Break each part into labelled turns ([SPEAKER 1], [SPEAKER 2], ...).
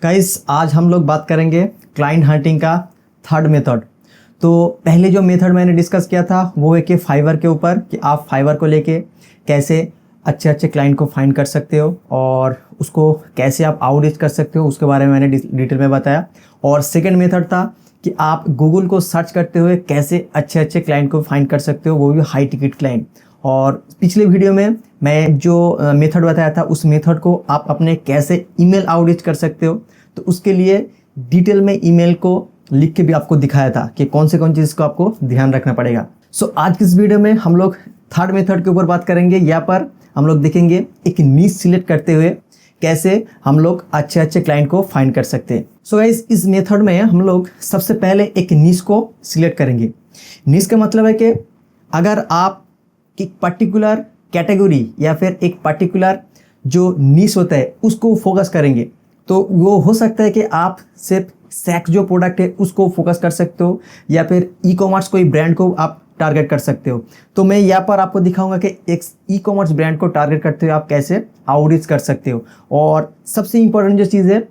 [SPEAKER 1] Guys आज हम लोग बात करेंगे क्लाइंट हंटिंग का थर्ड मेथड। तो पहले जो मेथड मैंने डिस्कस किया था वो है कि फाइवर के ऊपर कि आप फाइवर को लेके कैसे अच्छे अच्छे क्लाइंट को फाइंड कर सकते हो और उसको कैसे आप आउटरीच कर सकते हो, उसके बारे में मैंने डिटेल में बताया। और सेकंड मेथड था कि आप गूगल को सर्च करते हुए कैसे अच्छे अच्छे क्लाइंट को फाइंड कर सकते हो, वो भी हाई टिकट क्लाइंट। और पिछले वीडियो में मैं जो मेथड बताया था उस मेथड को आप अपने कैसे ईमेल आउटरीच कर सकते हो, तो उसके लिए डिटेल में ईमेल को लिख के भी आपको दिखाया था कि कौन से चीज़ को आपको ध्यान रखना पड़ेगा। सो आज की इस वीडियो में हम लोग थर्ड मेथड के ऊपर बात करेंगे। यहाँ पर हम लोग देखेंगे एक नीश सिलेक्ट करते हुए कैसे हम लोग अच्छे अच्छे क्लाइंट को फाइंड कर सकते हैं। सो गाइस इस मेथड में हम लोग सबसे पहले एक नीश को सिलेक्ट करेंगे। नीश का मतलब है कि अगर आप एक पर्टिकुलर कैटेगरी या फिर एक पर्टिकुलर जो नीश होता है उसको फोकस करेंगे, तो वो हो सकता है कि आप सिर्फ सेक्स जो प्रोडक्ट है उसको फोकस कर सकते हो या फिर ई कॉमर्स कोई ब्रांड को आप टारगेट कर सकते हो। तो मैं यहाँ पर आपको दिखाऊंगा कि एक ई कॉमर्स ब्रांड को टारगेट करते हुए आप कैसे आउटरीच कर सकते हो। और सबसे इम्पोर्टेंट जो चीज़ है,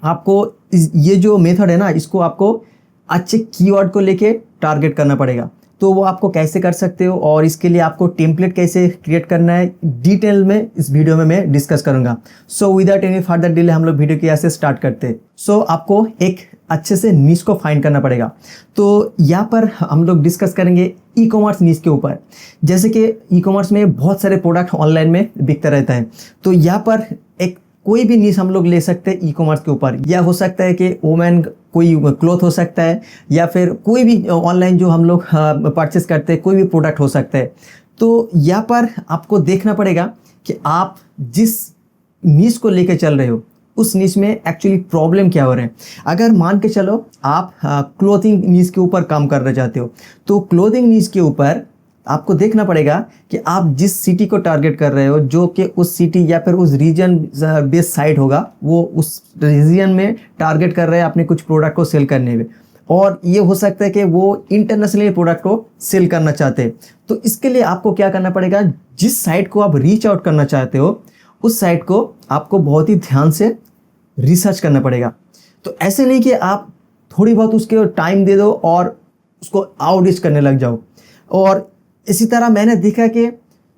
[SPEAKER 1] आपको ये जो मेथड है ना, इसको आपको अच्छे कीवर्ड को लेके टारगेट करना पड़ेगा। तो वो आपको कैसे कर सकते हो और इसके लिए आपको टेम्पलेट कैसे क्रिएट करना है डिटेल में इस वीडियो में मैं डिस्कस करूंगा। So without any further delay हम लोग वीडियो की यहाँ से स्टार्ट करते हैं। सो आपको एक अच्छे से नीश को फाइंड करना पड़ेगा। तो यहाँ पर हम लोग डिस्कस करेंगे ई कॉमर्स नीश के ऊपर। जैसे कि ई कॉमर्स में बहुत सारे प्रोडक्ट ऑनलाइन में बिकता रहता है, तो यहाँ पर एक कोई भी नीश हम लोग ले सकते हैं ई कॉमर्स के ऊपर। या हो सकता है कि वुमेन कोई क्लॉथ हो सकता है या फिर कोई भी ऑनलाइन जो हम लोग परचेस करते हैं कोई भी प्रोडक्ट हो सकता है। तो यहाँ पर आपको देखना पड़ेगा कि आप जिस नीश को लेके चल रहे हो उस नीश में एक्चुअली प्रॉब्लम क्या हो रहा है। अगर मान के चलो आप क्लोथिंग नीश के ऊपर काम करना चाहते हो, तो क्लोथिंग नीश के ऊपर आपको देखना पड़ेगा कि आप जिस सिटी को टारगेट कर रहे हो, जो कि उस सिटी या फिर उस रीजन बेस्ड साइट होगा, वो उस रीजन में टारगेट कर रहे हैं अपने कुछ प्रोडक्ट को सेल करने में। और ये हो सकता है कि वो इंटरनेशनली प्रोडक्ट को सेल करना चाहते हैं। तो इसके लिए आपको क्या करना पड़ेगा, जिस साइट को आप रीच आउट करना चाहते हो उस साइट को आपको बहुत ही ध्यान से रिसर्च करना पड़ेगा। तो ऐसे नहीं कि आप थोड़ी बहुत उसके टाइम दे दो और उसको आउटरीच करने लग जाओ। और इसी तरह मैंने देखा कि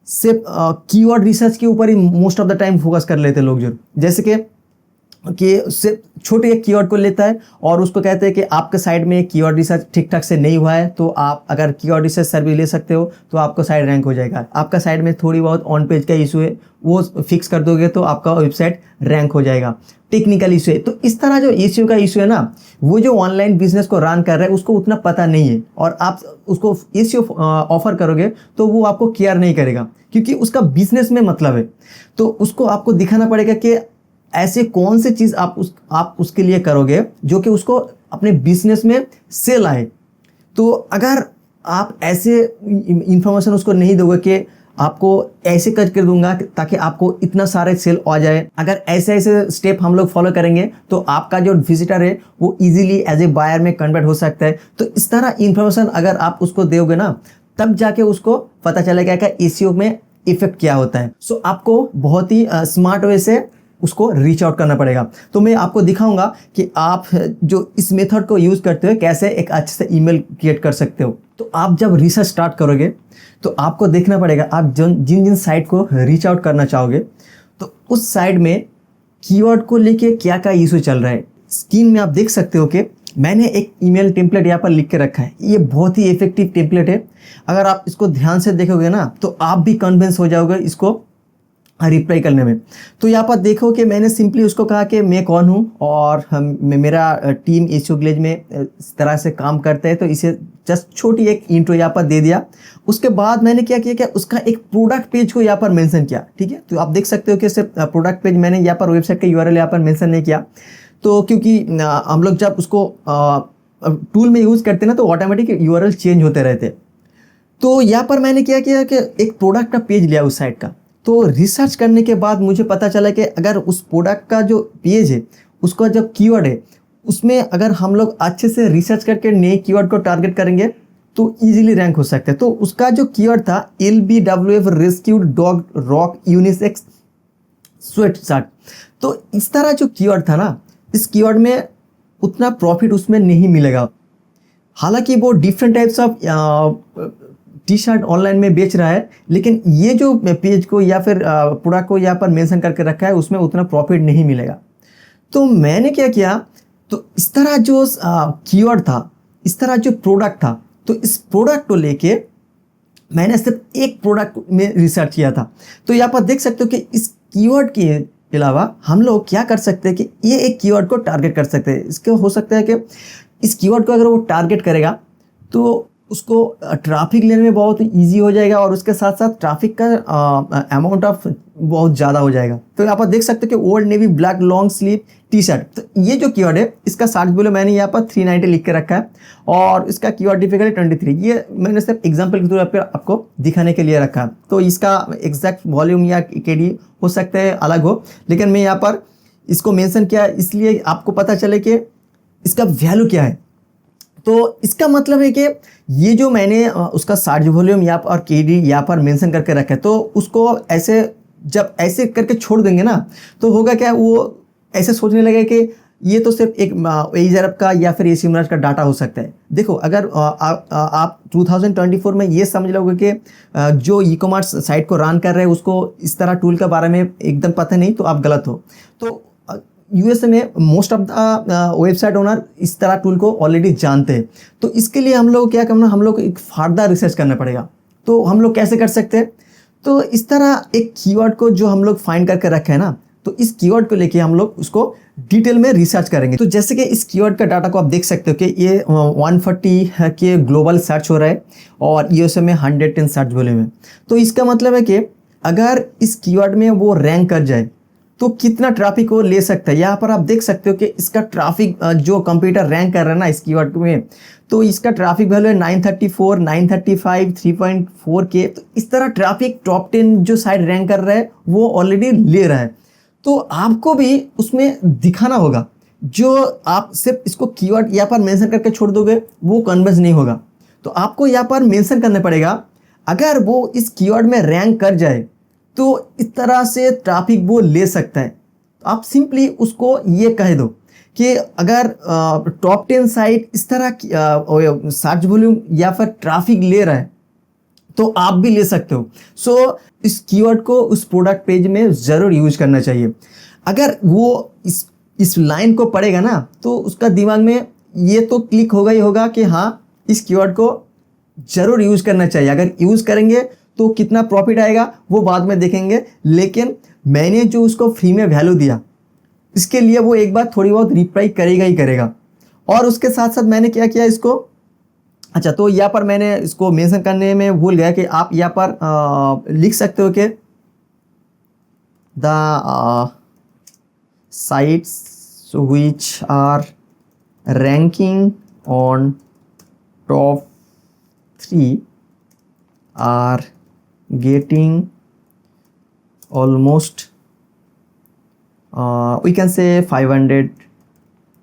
[SPEAKER 1] सिर्फ कीवर्ड रिसर्च के ऊपर ही most of the time focus कर लेते लोग, जो जैसे कि सिर्फ छोटे एक कीवर्ड को लेता है और उसको कहते हैं कि आपके साइड में कीवर्ड रिसर्च ठीक ठाक से नहीं हुआ है, तो आप अगर कीवर्ड रिसर्च सर्विस ले सकते हो तो आपका साइट रैंक हो जाएगा। आपका साइड में थोड़ी बहुत ऑन पेज का इशू है, वो फिक्स कर दोगे तो आपका वेबसाइट रैंक हो जाएगा। टेक्निकल इशू है, तो इस तरह जो इशू है ना, वो जो ऑनलाइन बिजनेस को रन कर रहा है उसको उतना पता नहीं है और आप उसको इशू ऑफर करोगे तो वो आपको केयर नहीं करेगा, क्योंकि उसका बिजनेस में मतलब है। तो उसको आपको दिखाना पड़ेगा कि ऐसे कौन से चीज़ आप उसके लिए करोगे जो कि उसको अपने बिजनेस में सेल आए। तो अगर आप ऐसे इंफॉर्मेशन उसको नहीं दोगे कि आपको ऐसे कर दूंगा ताकि आपको इतना सारे सेल आ जाए, अगर ऐसे ऐसे स्टेप हम लोग फॉलो करेंगे तो आपका जो विजिटर है वो इजीली एज ए बायर में कन्वर्ट हो सकता है। तो इस तरह इंफॉर्मेशन अगर आप उसको दोगे ना, तब जाके उसको पता चलेगा कि एसईओ में इफेक्ट क्या होता है। सो आपको बहुत ही स्मार्ट वे से उसको रीच आउट करना पड़ेगा। तो मैं आपको दिखाऊंगा कि आप जो इस मेथड को यूज़ करते हो कैसे एक अच्छे से ईमेल क्रिएट कर सकते हो। तो आप जब रिसर्च स्टार्ट करोगे तो आपको देखना पड़ेगा आप जिन जिन साइट को रीच आउट करना चाहोगे तो उस साइट में कीवर्ड को लेके क्या क्या इशू चल रहा है। स्क्रीन में आप देख सकते हो कि मैंने एक ईमेल टेम्पलेट यहाँ पर लिख के रखा है। ये बहुत ही इफेक्टिव टेम्पलेट है। अगर आप इसको ध्यान से देखोगे ना तो आप भी कन्विंस हो जाओगे इसको रिप्लाई करने में। तो यहाँ पर देखो कि मैंने सिंपली उसको कहा कि मैं कौन हूँ और मेरा टीम एसईओ ग्लेज में इस तरह से काम करता है, तो इसे जस्ट छोटी एक इंट्रो यहाँ पर दे दिया। उसके बाद मैंने क्या किया कि उसका एक प्रोडक्ट पेज को यहाँ पर मेंशन किया। ठीक है, तो आप देख सकते हो कि सिर्फ प्रोडक्ट पेज मैंने यहाँ पर वेबसाइट का यूआरएल यहाँ पर मेंशन नहीं किया। तो क्योंकि हम लोग जब उसको टूल में यूज़ करते हैं ना तो ऑटोमेटिक यूआरएल चेंज होते रहते। तो यहाँ पर मैंने क्या किया कि एक प्रोडक्ट का पेज लिया उस साइट का। तो रिसर्च करने के बाद मुझे पता चला कि अगर उस प्रोडक्ट का जो पेज है उसका जो कीवर्ड है उसमें अगर हम लोग अच्छे से रिसर्च करके नए कीवर्ड को टारगेट करेंगे तो इजीली रैंक हो सकते हैं। तो उसका जो कीवर्ड था LBWF rescued dog rock unisex sweat shirt. तो इस तरह जो कीवर्ड था ना, इस कीवर्ड में उतना प्रॉफिट उसमें नहीं मिलेगा। हालांकि वो different types of T shirt online में बेच रहा है, लेकिन ये जो पेज को या फिर प्रोडक्ट को यहाँ पर मेंशन करके रखा है उसमें उतना प्रॉफिट नहीं मिलेगा। तो मैंने क्या किया, तो इस तरह जो कीवर्ड था, इस तरह जो प्रोडक्ट था, तो इस प्रोडक्ट को लेके मैंने सिर्फ एक प्रोडक्ट में रिसर्च किया था। तो यहाँ पर देख सकते हो कि इस कीवर्ड के अलावा हम लोग क्या कर सकते हैं कि ये एक कीवर्ड को टारगेट कर सकते हैं। इसके हो सकता है कि इस कीवर्ड को अगर वो टारगेट करेगा तो उसको ट्रैफिक लेने में बहुत इजी हो जाएगा और उसके साथ साथ ट्रैफिक का अमाउंट ऑफ बहुत ज़्यादा हो जाएगा। तो यहाँ पर देख सकते हो कि old navy black long sleeve T shirt, तो ये जो कीवर्ड है इसका सर्च वैल्यू मैंने यहाँ पर 390 लिख के रखा है और इसका कीवर्ड डिफिकल्टी 23। ये मैंने सिर्फ एग्जांपल के तौर पर आपको दिखाने के लिए रखा है। तो इसका एग्जैक्ट वॉल्यूम या केडी हो सकता है अलग हो, लेकिन मैं यहाँ पर इसको मेंशन किया इसलिए आपको पता चले कि इसका वैल्यू क्या है। तो इसका मतलब है कि ये जो मैंने उसका सर्च वॉल्यूम यहाँ पर केडी यहाँ पर मेंशन करके रखा है, तो उसको ऐसे जब ऐसे करके छोड़ देंगे ना तो होगा क्या, वो ऐसे सोचने लगे कि ये तो सिर्फ एक एज अरब का या फिर एसी इमराज का डाटा हो सकता है। देखो अगर आप 2024 में ये समझ लोगे कि जो ई कॉमर्स साइट को रन कर रहे हैं उसको इस तरह टूल के बारे में एकदम पता नहीं, तो आप गलत हो। तो यूएसए में most of the website owner इस तरह टूल को ऑलरेडी जानते हैं। तो इसके लिए हम लोग क्या करना, हम लोग एक फर्दर रिसर्च करना पड़ेगा। तो हम लोग कैसे कर सकते हैं, तो इस तरह एक कीवर्ड को जो हम लोग फाइंड करके रखे हैं ना, तो इस कीवर्ड को लेके हम लोग उसको डिटेल में रिसर्च करेंगे। तो जैसे कि इस कीवर्ड का डाटा को आप देख सकते हो कि ये 140 के ग्लोबल सर्च हो रहा है और यूएसए में 110 सर्च वॉल्यूम है। तो इसका मतलब है कि अगर इस कीवर्ड में वो रैंक कर जाए तो कितना ट्रैफिक वो ले सकता है। यहाँ पर आप देख सकते हो कि इसका ट्रैफिक जो कंप्यूटर रैंक कर रहा है ना इस कीवर्ड में, तो इसका ट्रैफिक वैल्यू है 934, 935, 3.4 के। तो इस तरह ट्रैफिक टॉप 10 जो साइट रैंक कर रहा है वो ऑलरेडी ले रहा है। तो आपको भी उसमें दिखाना होगा। जो आप सिर्फ इसको कीवर्ड यहाँ पर मेंशन करके छोड़ दोगे वो कन्वर्स नहीं होगा। तो आपको यहाँ पर मेंशन करना पड़ेगा, अगर वो इस कीवर्ड में रैंक कर जाए तो इस तरह से ट्रैफिक वो ले सकता है। तो आप सिंपली उसको ये कह दो कि अगर टॉप 10 साइट इस तरह सर्च वॉल्यूम या फिर ट्रैफिक ले रहा है तो आप भी ले सकते हो। सो इस कीवर्ड को उस प्रोडक्ट पेज में ज़रूर यूज करना चाहिए। अगर वो इस लाइन को पढ़ेगा ना तो उसका दिमाग में ये तो क्लिक होगा ही होगा कि हाँ इस कीवर्ड को ज़रूर यूज करना चाहिए। अगर यूज़ करेंगे तो कितना प्रॉफिट आएगा वो बाद में देखेंगे, लेकिन मैंने जो उसको फ्री में वैल्यू दिया इसके लिए वो एक बार थोड़ी बहुत रिप्लाई करेगा ही करेगा। और उसके साथ साथ मैंने क्या किया इसको, अच्छा तो यहाँ पर मैंने इसको मेंशन करने में भूल गया कि आप यहाँ पर लिख सकते हो कि the sites which are ranking on top 3 are getting almost we can say 500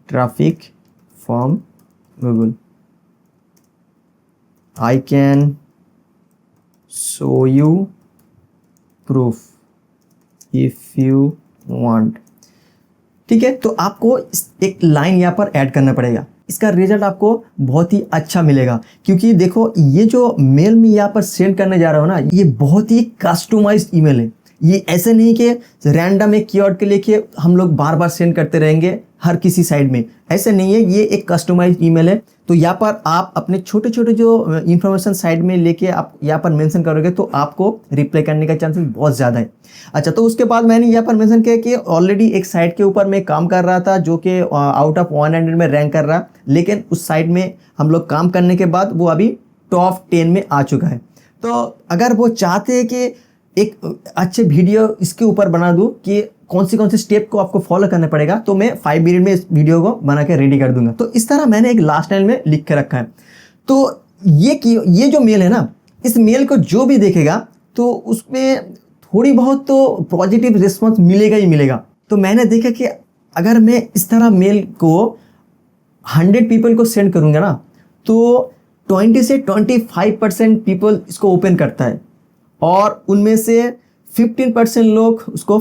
[SPEAKER 1] traffic from Google. I can show you proof if you want। ठीक है, तो आपको एक लाइन यहाँ पर ऐड करना पड़ेगा। इसका रिजल्ट आपको बहुत ही अच्छा मिलेगा, क्योंकि देखो ये जो मेल में यहाँ पर सेंड करने जा रहा हूँ ना, ये बहुत ही कस्टमाइज्ड ईमेल है। ये ऐसे नहीं कि रैंडम एक कीवर्ड के लेके हम लोग बार बार सेंड करते रहेंगे हर किसी साइड में, ऐसे नहीं है। ये एक कस्टमाइज्ड ईमेल है। तो यहाँ पर आप अपने छोटे छोटे जो इंफॉर्मेशन साइड में लेके आप यहाँ पर मेंशन करोगे तो आपको रिप्लाई करने का चांसेस बहुत ज़्यादा है। अच्छा, तो उसके बाद मैंने यहाँ पर मेंशन किया कि ऑलरेडी एक साइट के ऊपर मैं काम कर रहा था जो कि आउट ऑफ 100 में रैंक कर रहा, लेकिन उस साइट में हम लोग काम करने के बाद वो अभी टॉप 10 में आ चुका है। तो अगर वो चाहते हैं कि एक अच्छे वीडियो इसके ऊपर बना दूं कि कौन सी स्टेप को आपको फॉलो करना पड़ेगा, तो मैं 5 मिनट में इस वीडियो को बना के रेडी कर दूंगा। तो इस तरह मैंने एक लास्ट लाइन में लिख के रखा है। तो ये जो मेल है ना, इस मेल को जो भी देखेगा तो उसमें थोड़ी बहुत तो पॉजिटिव रिस्पॉन्स मिलेगा ही मिलेगा। तो मैंने देखा कि अगर मैं इस तरह मेल को 100 पीपल को सेंड करूंगा ना, तो 20 से 25% पीपल इसको ओपन करता है और उनमें से 15% लोग उसको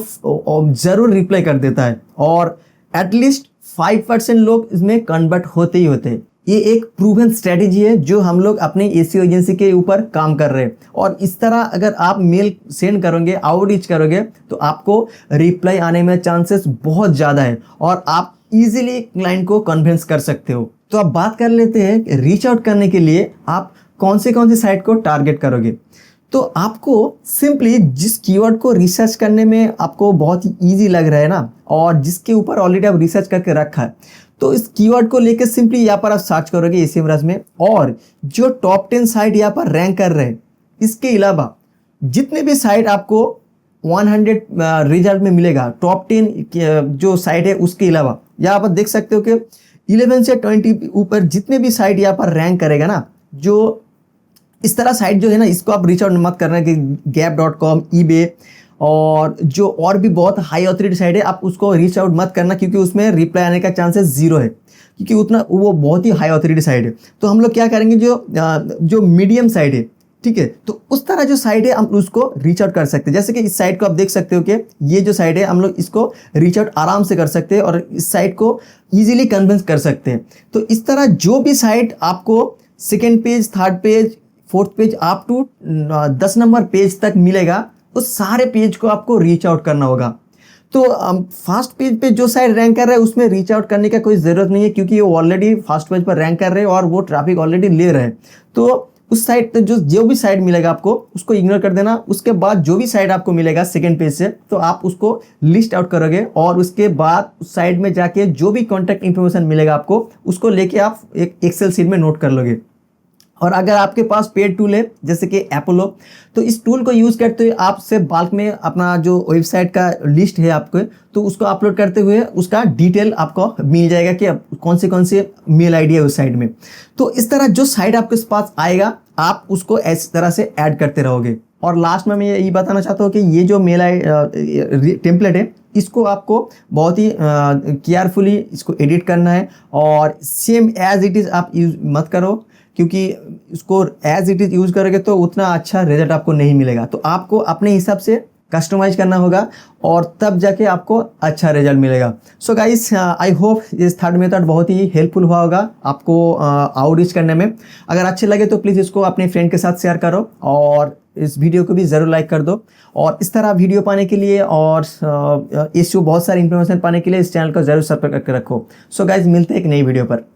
[SPEAKER 1] ज़रूर रिप्लाई कर देता है और एटलीस्ट 5% लोग इसमें कन्वर्ट होते ही होते हैं। ये एक प्रूवन स्ट्रेटेजी है जो हम लोग अपने एसईओ एजेंसी के ऊपर काम कर रहे हैं। और इस तरह अगर आप मेल सेंड करोगे, आउटरीच करोगे, तो आपको रिप्लाई आने में चांसेस बहुत ज़्यादा है और आप इजीली क्लाइंट को कन्विंस कर सकते हो। तो अब बात कर लेते हैं रीच आउट करने के लिए आप कौन सी साइट को टारगेट करोगे। तो आपको सिंपली जिस कीवर्ड को रिसर्च करने में आपको बहुत ही ईजी लग रहा है ना, और जिसके ऊपर ऑलरेडी आप रिसर्च करके रखा है, तो इस कीवर्ड को लेकर सिंपली यहाँ पर आप सर्च करोगे एसईएमरज में, और जो टॉप 10 साइट यहाँ पर रैंक कर रहे हैं, इसके अलावा जितने भी साइट आपको 100 रिजल्ट में मिलेगा, टॉप 10 जो साइट है उसके अलावा यहाँ पर देख सकते हो कि 11 से 20 ऊपर जितने भी साइट यहाँ पर रैंक करेगा ना, जो इस तरह साइट जो है ना, इसको आप रीच आउट मत करना कि gap.com, eBay और जो और भी बहुत हाई ऑथोरिटी साइट है, आप उसको रीच आउट मत करना क्योंकि उसमें रिप्लाई आने का चांसेस जीरो है, क्योंकि उतना वो बहुत ही हाई ऑथोरिटी साइट है। तो हम लोग क्या करेंगे, जो मीडियम साइट है, ठीक है, तो उस तरह जो साइट है हम उसको रीच आउट कर सकते हैं। जैसे कि इस साइट को आप देख सकते हो कि ये जो साइट है हम लोग इसको रीच आउट आराम से कर सकते हैं और इस साइट को ईजिली कन्विंस कर सकते हैं। तो इस तरह जो भी साइट आपको second page, third page, fourth page up to 10 number page तक मिलेगा, उस सारे पेज को आपको रीच आउट करना होगा। तो फर्स्ट पेज पे जो साइट रैंक कर रहा है उसमें रीच आउट करने का कोई ज़रूरत नहीं है, क्योंकि वो ऑलरेडी फर्स्ट पेज पर रैंक कर रहे हैं और वो ट्रैफिक ऑलरेडी ले रहे हैं। तो उस साइट पे जो भी साइट मिलेगा आपको उसको इग्नोर कर देना। उसके बाद जो भी साइट आपको मिलेगा सेकेंड पेज से, तो आप उसको लिस्ट आउट करोगे और उसके बाद उस साइट में जाके जो भी कॉन्टैक्ट इन्फॉर्मेशन मिलेगा आपको, उसको लेके आप एक एक्सेल शीट में नोट कर लोगे। और अगर आपके पास पेड टूल है जैसे कि एपोलो, तो इस टूल को यूज़ करते हुए आप से बाल्क में अपना जो वेबसाइट का लिस्ट है आपको, तो उसको अपलोड करते हुए उसका डिटेल आपको मिल जाएगा कि कौन से मेल आईडी है उस साइट में। तो इस तरह जो साइट आपके पास आएगा आप उसको इस तरह से ऐड करते रहोगे। और लास्ट में मैं ये बताना चाहता हूँ कि ये जो मेल आई टेम्पलेट है, इसको आपको बहुत ही केयरफुली इसको एडिट करना है और सेम एज इट इज़ आप यूज मत करो, क्योंकि इसको एज इट इज़ यूज़ करोगे तो उतना अच्छा रिजल्ट आपको नहीं मिलेगा। तो आपको अपने हिसाब से कस्टमाइज करना होगा और तब जाके आपको अच्छा रिजल्ट मिलेगा। सो गाइस, आई होप इस थर्ड मेथड बहुत ही हेल्पफुल हुआ होगा आपको आउटरीच करने में। अगर अच्छे लगे तो प्लीज़ इसको अपने फ्रेंड के साथ शेयर करो और इस वीडियो को भी ज़रूर लाइक कर दो। और इस तरह वीडियो पाने के लिए और इस बहुत सारी इन्फॉर्मेशन पाने के लिए इस चैनल को ज़रूर सब्सक्राइब करके रखो। सो गाइस, मिलते हैं एक नई वीडियो पर।